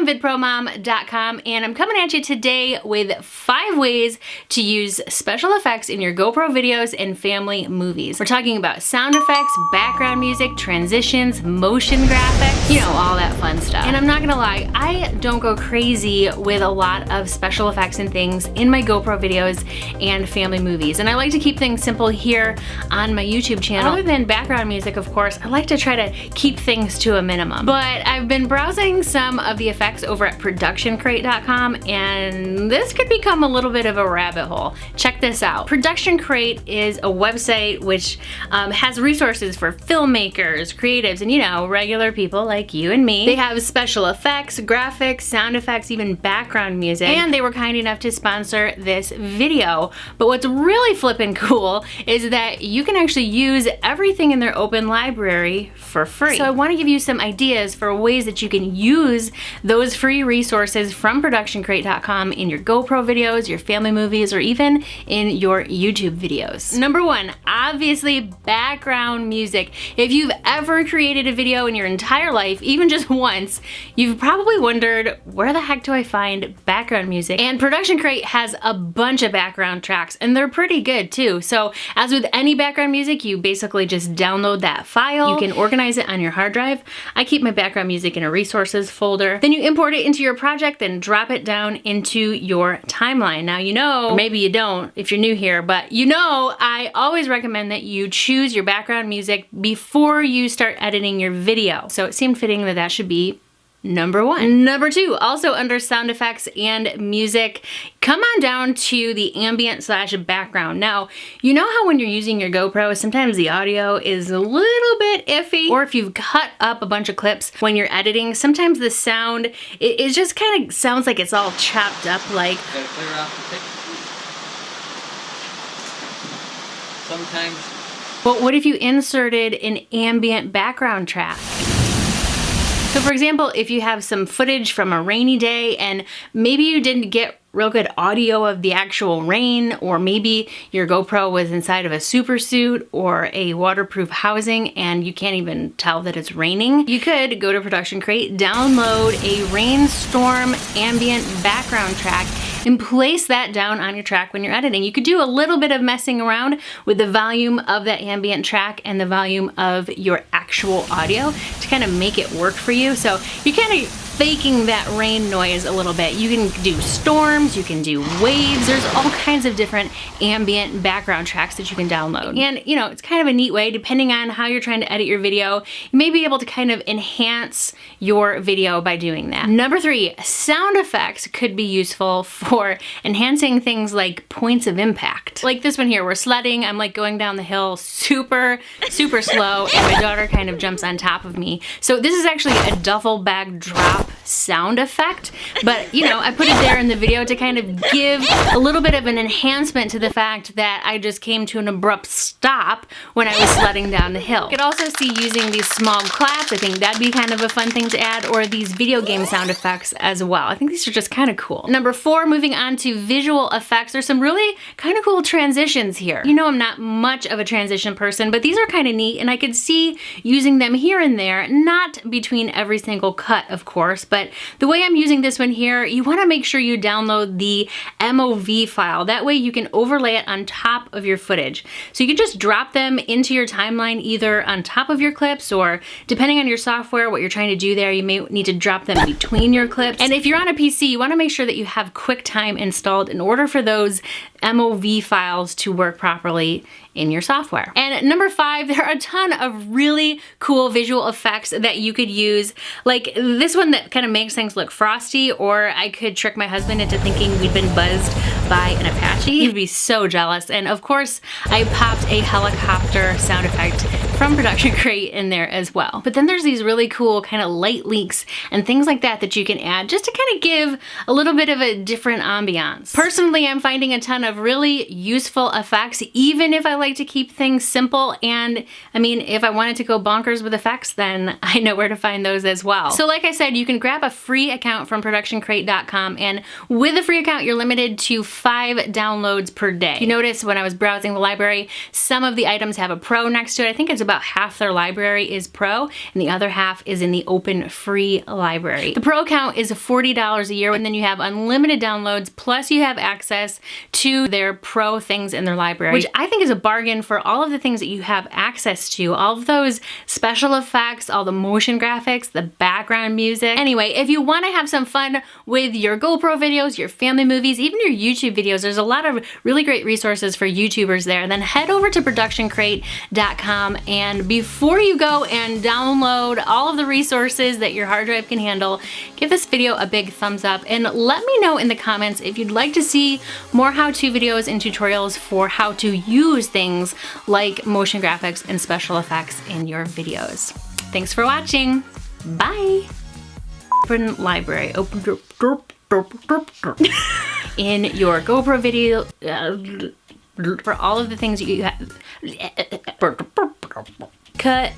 vidpromom.com, and I'm coming at you today with 5 ways to use special effects in your GoPro videos and family movies. We're talking about sound effects, background music, transitions, motion graphics, you know, all that fun stuff. And I'm not gonna lie, I don't go crazy with a lot of special effects and things in my GoPro videos and family movies. And I like to keep things simple here on my YouTube channel. Other than background music, of course, I like to try to keep things to a minimum. But I've been browsing some of the effects over at ProductionCrate.com, and this could become a little bit of a rabbit hole. Check this out. ProductionCrate is a website which has resources for filmmakers, creatives, and you know, regular people like you and me. They have special effects, graphics, sound effects, even background music, and they were kind enough to sponsor this video. But what's really flippin' cool is that you can actually use everything in their open library for free. So I want to give you some ideas for ways that you can use those free resources from ProductionCrate.com in your GoPro videos, your family movies, or even in your YouTube videos. Number 1, obviously background music. If you've ever created a video in your entire life, even just once, you've probably wondered, where the heck do I find background music? And ProductionCrate has a bunch of background tracks, and they're pretty good too. So as with any background music, you basically just download that file. You can organize it on your hard drive. I keep my background music in a resources folder. Then you import it into your project, then drop it down into your timeline. Now you know, or maybe you don't if you're new here, but you know I always recommend that you choose your background music before you start editing your video. So it seemed fitting that that should be number 1. Number 2, also under sound effects and music, come on down to the ambient / background. Now, you know how when you're using your GoPro, sometimes the audio is a little bit iffy, or if you've cut up a bunch of clips when you're editing, sometimes the sound, it just kind of sounds like it's all chopped up like. Gotta clear off the picture. Sometimes. But what if you inserted an ambient background track? So for example, if you have some footage from a rainy day and maybe you didn't get real good audio of the actual rain, or maybe your GoPro was inside of a super suit or a waterproof housing and you can't even tell that it's raining, you could go to ProductionCrate, download a rainstorm ambient background track, and place that down on your track when you're editing. You could do a little bit of messing around with the volume of that ambient track and the volume of your actual audio to kind of make it work for you. So you're kind of faking that rain noise a little bit. You can do storms, you can do waves, there's all kinds of different ambient background tracks that you can download. And you know, it's kind of a neat way, depending on how you're trying to edit your video, you may be able to kind of enhance your video by doing that. Number 3, sound effects could be useful for enhancing things like points of impact. Like this one here, we're sledding, I'm like going down the hill super slow, and my daughter kind of jumps on top of me. So this is actually a duffel bag drop sound effect, but you know, I put it there in the video to kind of give a little bit of an enhancement to the fact that I just came to an abrupt stop when I was sledding down the hill. You could also see using these small claps. I think that'd be kind of a fun thing to add, or these video game sound effects as well. I think these are just kind of cool. Number 4, moving on to visual effects. There's some really kind of cool transitions here. You know, I'm not much of a transition person, but these are kind of neat, and I could see using them here and there, not between every single cut, of course, but the way I'm using this one here, you want to make sure you download the MOV file. That way you can overlay it on top of your footage. So you can just drop them into your timeline, either on top of your clips, or depending on your software, what you're trying to do there, you may need to drop them between your clips. And if you're on a PC, you want to make sure that you have QuickTime installed in order for those MOV files to work properly in your software. And number 5, there are a ton of really cool visual effects that you could use, like this one that kind of makes things look frosty, or I could trick my husband into thinking we'd been buzzed by an Apache. He'd be so jealous. And of course, I popped a helicopter sound effect from ProductionCrate in there as well. But then there's these really cool kind of light leaks and things like that that you can add just to kind of give a little bit of a different ambiance. Personally, I'm finding a ton of really useful effects, even if I like to keep things simple. And I mean, if I wanted to go bonkers with effects, then I know where to find those as well. So like I said, you can grab a free account from ProductionCrate.com, and with a free account, you're limited to 5 downloads per day. You notice when I was browsing the library, some of the items have a pro next to it. I think it's about half their library is Pro and the other half is in the open free library. The Pro account is $40 a year, and then you have unlimited downloads, plus you have access to their Pro things in their library, which I think is a bargain for all of the things that you have access to, all of those special effects, all the motion graphics, the background music. Anyway, if you want to have some fun with your GoPro videos, your family movies, even your YouTube videos, there's a lot of really great resources for YouTubers there. Then head over to ProductionCrate.com, and before you go and download all of the resources that your hard drive can handle, give this video a big thumbs up and let me know in the comments if you'd like to see more how-to videos and tutorials for how to use things like motion graphics and special effects in your videos. Thanks for watching. Bye. Open library. Open in your GoPro video for all of the things you have. Cut.